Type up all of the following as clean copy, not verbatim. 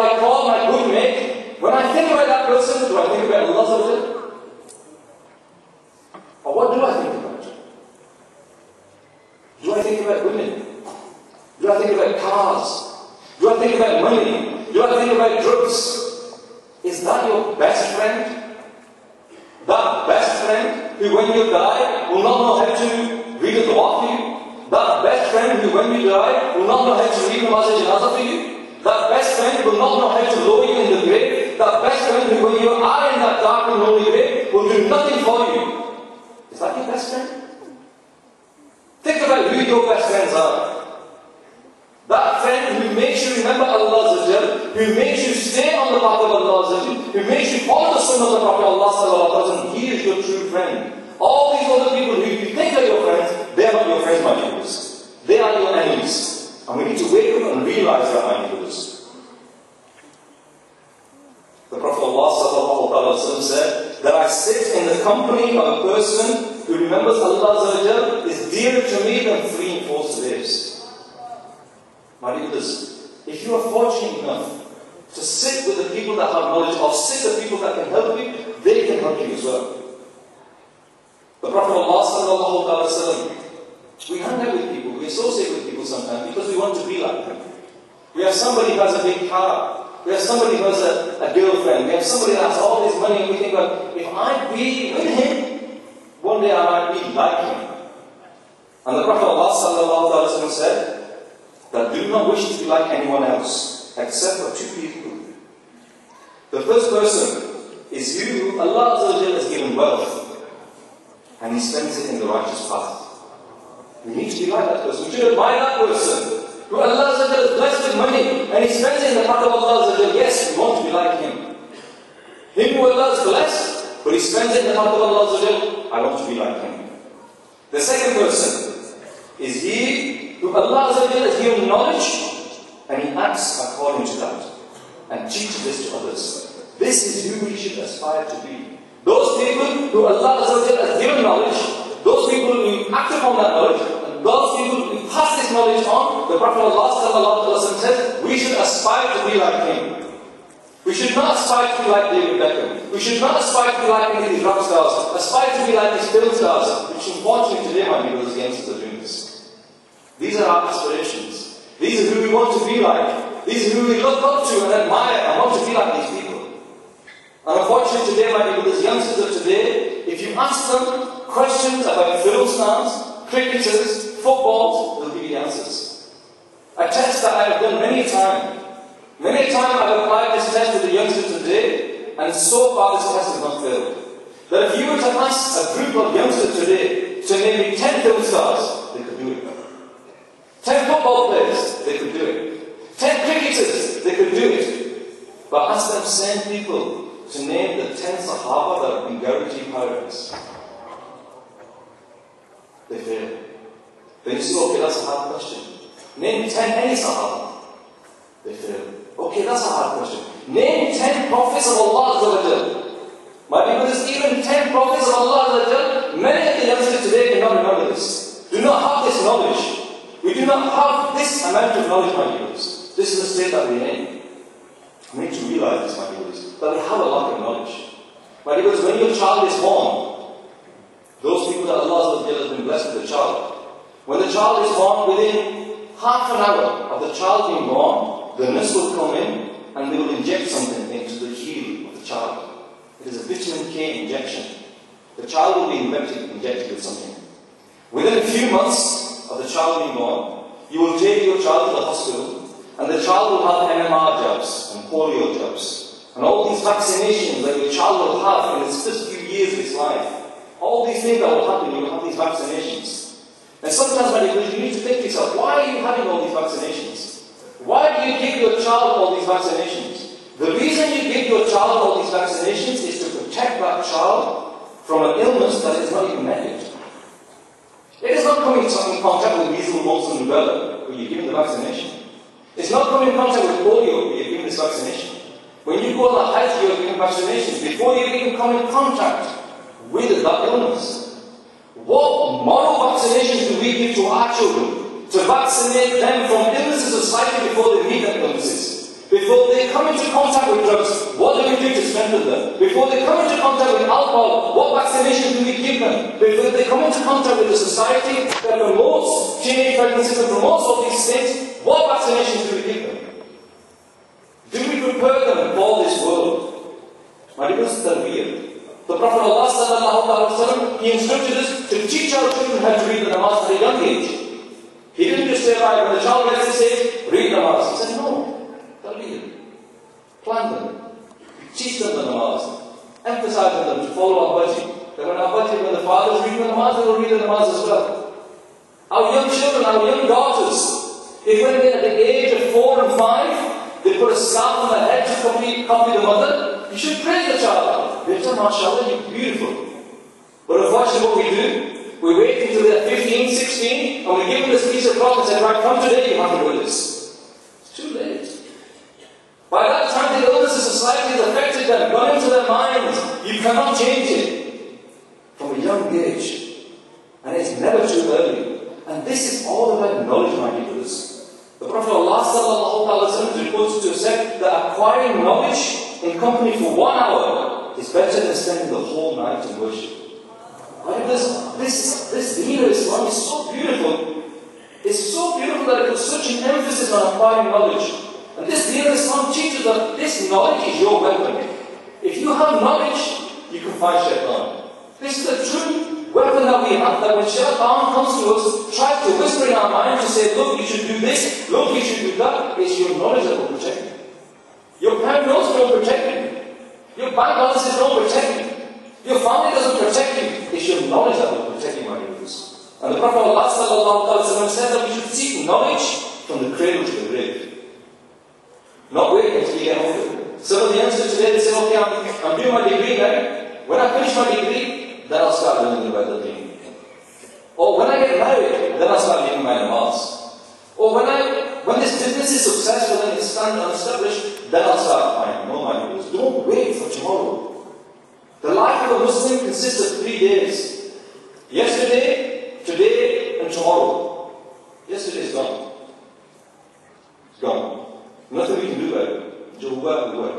I call my good mate, when I think about that person, do I think about Allah? Or what do I think about? Do I think about women? Do I think about cars? Do I think about money? Do I think about drugs? Is that your best friend? That best friend who when you die will not know how to read a dua for you? That best friend who when you die will not know how to read namaz janazah for you? That best friend will not know how to lower you in the grave? That best friend who when you are in that dark and lonely grave will do nothing for you? Is that your best friend? Think about who your best friends are. That friend who makes you remember Allah, who makes you stay on the path of Allah, who makes you follow the sunnah of the Prophet Allah, he is your true friend. All these other people who you think are your friends, they are not your friends, my neighbours. They are your enemies. And we need to wake up and realize that, my neighbours. The Prophet Allah said that I sit in the company of a person who remembers Allah is dearer to me than 3 and 4 slaves. My neighbours, if you are fortunate enough to sit with the people that have knowledge, or sit with people that can help you, they can help you as well. The Prophet Allah, we hang out with people, we associate with people sometimes because we want to be like them. We have somebody who has a big car, we have somebody who has a girlfriend, we have somebody that has all this money, and we think, well, if I be with him, one day I might be like him. And the Prophet Allah said that do not wish to be like anyone else, except for 2 people. The first person is you who Allah has given wealth, and he spends it in the righteous path. We need to be like that person. We should admire that person who Allah is blessed with money, and he spends it in the path of Allah. Yes, we want to be like him. Him who Allah is blessed, but he spends it in the path of Allah. I want to be like him. The second person is he who Allah has given knowledge, and he acts according to that, and teaches this to others. This is who we should aspire to be. Those people who Allah has given knowledge, those people who act upon that knowledge, and those people who pass this knowledge on, the Prophet Allah says, we should aspire to be like him. We should not aspire to be like David Beckham. We should not aspire to be like any of these rock stars. Aspire to be like these film stars, which unfortunately today, my people, is against the dreams. These are our aspirations. These are who we want to be like. These are who we look up to and admire and want to be like these people. And unfortunately today, my people, these youngsters of today, if you ask them questions about film stars, cricketers, footballs, they'll give you the answers. A test that I have done many a time. Many a time I've applied this test with the youngsters today, and so far this test has not failed. That if you were to ask a group of youngsters today to name me 10 film stars, they could do it. 10 football players, they could do it. 10 cricketers, they could do it. But ask them same people to name the 10 Sahaba that have been guaranteed paradise. They fail. Then you say, okay, that's a hard question. Name 10 any Sahaba. They fail. Okay, that's a hard question. Name 10 prophets of Allah. My people, there's even 10 prophets of Allah. Many of the youngsters today cannot remember this. Do not have this knowledge. We do not have this amount of knowledge, my people. This is the state that we're in. We need to realize this, my people, that we have a lack of knowledge. My people, when your child is born, those people that Allah has been blessed with a child, when the child is born, within half an hour of the child being born, the nurse will come in and they will inject something into the heel of the child. It is a vitamin K injection. The child will be injected with something. Within a few months of the child being born, you will take your child to the hospital, and the child will have MMR jabs and polio jabs. And all these vaccinations that your child will have in its first few years of its life. All these things that will happen, you will have these vaccinations. And sometimes, my dear, you need to think to yourself, why are you having all these vaccinations? Why do you give your child all these vaccinations? The reason you give your child all these vaccinations is to protect that child from an illness that is not even medical. It is not coming in contact with measles, mumps and rubella when you're given the vaccination. It's not coming in contact with polio when you're given this vaccination. When you go on the Hajj, you're given vaccinations before you even come in contact with that illness. What moral vaccinations do we give to our children to vaccinate them from illnesses of society before they meet their illnesses? Before they come into contact with drugs, what do we do to strengthen them? Before they come into contact with alcohol, what vaccination do we give them? Before they come into contact with a society that promotes teenage pregnancies and promotes all these things, what vaccinations do we give them? Do we prepare them for this world? My dear brothers, the Prophet Allah, he instructed us to teach our children how to read the namaz at a young age. He didn't just say, right, when the child gets to say, read namaz. He said, no. Plan them. Teach them the namaz. Emphasize them to follow our budget. That when the fathers read the namaz, they will read the namaz as well. Our young children, our young daughters, if when they're at the age of 4 and 5, they put a scarf on their head to copy the mother, you should praise the child. Beta, mashallah, you're beautiful. But unfortunately what we do, we wait until they're 15, 16, and we give them this piece of cloth and say, right, come today, you have to do this. It's too late. By that time, the illness of society has affected them, gone into their minds. You cannot change it from a young age. And it's never too early. And this is all about knowledge, my dear brothers. The Prophet Allah is reported to have said that acquiring knowledge in company for 1 hour is better than spending the whole night in worship. Right? This deen of Islam is so beautiful. It's so beautiful that it puts such an emphasis on acquiring knowledge. And this deen of Islam teaches that this knowledge is your weapon. If you have knowledge, you can fight shaitan. This is the true weapon that we have, that when shaitan comes to us, tries to whisper in our mind to say, look, you should do this, look, you should do that, it's your knowledge that will protect you. Your bank notes don't protect you. Your bank balances don't protect you. Your family doesn't protect you. It's your knowledge that will protect you, my brothers. And the Prophet Allah said that we should seek knowledge from the cradle to the grave. Not waiting until you get older. Some of the youngsters today, they say, okay, I'm doing my degree now. When I finish my degree, then I'll start learning about the deen. Or when I get married, then I'll start learning my namaz. Or when this business is successful and it's established, then I'll start applying. No, my brothers, don't wait for tomorrow. The life of a Muslim consists of 3 days. Yesterday, today, and tomorrow. Yesterday is gone. It's gone. Nothing we can do about it. We work.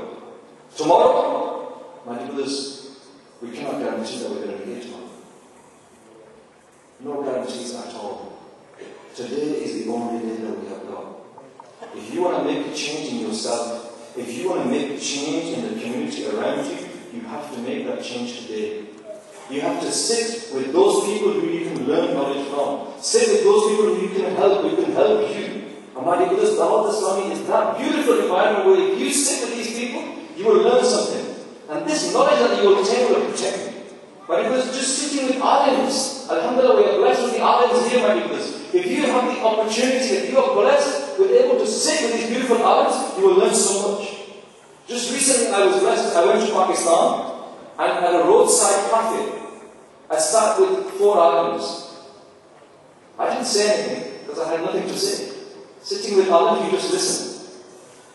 Tomorrow, my dear brothers, we cannot guarantee that we're going to be here tomorrow. No guarantees at all. Today is the only day that we have got. If you want to make a change in yourself, if you want to make a change in the community around you, you have to make that change today. You have to sit with those people who you can learn knowledge from. Sit with those people who can help you. And my dear brothers, Dawat Islami is that beautiful environment where if you sit with these people, you will learn something. And this knowledge that you will obtain will protect you. My dear brothers, just sitting with alims. Alhamdulillah, we are blessed with the alims here, my dear brothers. If you have the opportunity, if you are blessed with able to sit with these beautiful alims, you will learn so much. Just recently I was blessed, I went to Pakistan, and at a roadside cafe, I sat with 4 alims. I didn't say anything, because I had nothing to say. Sitting with alims, you just listen.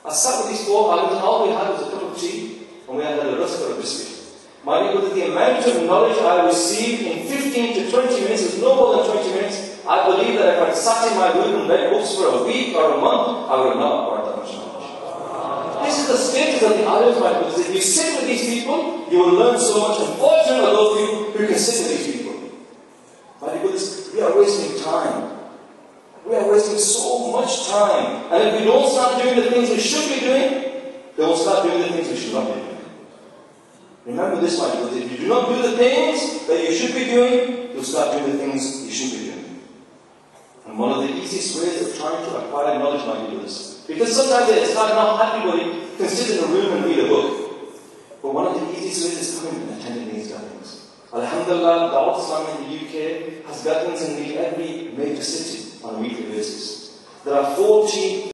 I sat with these 4 alims, and all we had was a cup of tea, and we had a rusk or a biscuit. My dear brother, the amount of knowledge I received in 15 to 20 minutes was no more than 20 minutes. I believe that if I sat in my room and read books for a week or a month, I would have not acquired that much knowledge. This is the status of the alims, my brothers. If you sit with these people, you will learn so much. Unfortunately, are those people who can sit with these people. My dear brothers, we are wasting time. We are wasting so much time. And if we don't start doing the things we should be doing, they will start doing the things we should not be doing. Remember this, my brothers. If you do not do the things that you should be doing, you'll start doing the things you should be doing. And one of the easiest ways of trying to acquire knowledge, my brothers, because sometimes it's hard, not everybody can sit in a room and read a book. But one of the easiest ways is coming and attending these gatherings. Alhamdulillah, Dawat Islam in the UK has gatherings in every major city on a weekly basis. There are 40